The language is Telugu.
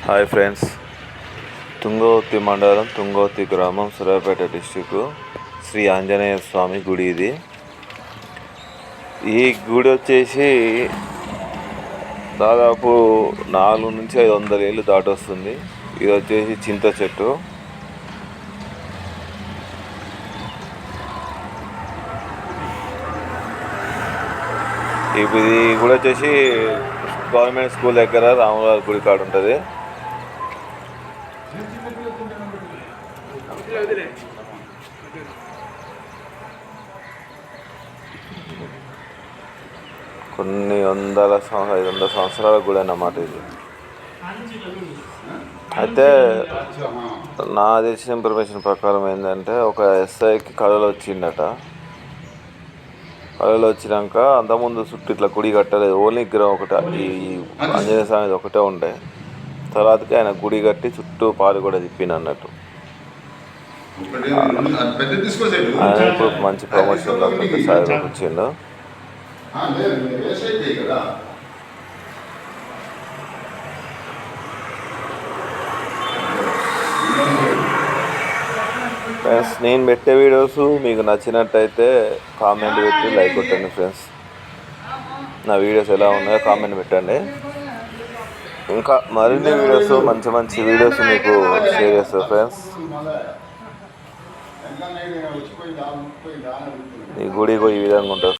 హాయ్ ఫ్రెండ్స్, తుంగతుర్తి మండలం తుంగతుర్తి గ్రామం సూర్యాపేట డిస్టిక్ శ్రీ ఆంజనేయ స్వామి గుడి ఇది. ఈ గుడి వచ్చేసి దాదాపు 400 నుంచి 500 ఏళ్ళు దాటొస్తుంది. ఇది వచ్చేసి చింత చెట్టు. ఇది గుడి వచ్చేసి గవర్నమెంట్ స్కూల్ దగ్గర రాములవారి గుడి కాడ ఉంటుంది. కొన్ని 500 సంవత్సరాల గుడి అన్నమాట ఇది. అయితే నా తెలిసిన ఇన్ఫర్మేషన్ ప్రకారం ఏంటంటే, ఒక ఎస్ఐకి కళలో వచ్చిందట. కళలో వచ్చినాక అంతకుముందు చుట్టూ ఇట్లా గుడి కట్టలేదు, ఓన్లీ విగ్రహం ఒకటే, ఈ ఆంజనేయ స్వామి ఒకటే ఉండే. తర్వాతకి ఆయన గుడి కట్టి చుట్టూ పాలు కూడా తిప్పిండు అన్నట్టు. ఆయన ఇప్పుడు మంచి ప్రమోషన్లో స్థాయిలోకి వచ్చిండు. ఫ్రెండ్స్, నేను పెట్టే వీడియోస్ మీకు నచ్చినట్టయితే కామెంట్ పెట్టి లైక్ కొట్టండి. ఫ్రెండ్స్, నా వీడియోస్ ఎలా ఉన్నాయో కామెంట్ పెట్టండి. ఇంకా మరిన్ని వీడియోస్, మంచి మంచి వీడియోస్ మీకు షేర్ చేస్తాను ఫ్రెండ్స్. ఈ గుడి ఈ విధంగా ఉంటుంది.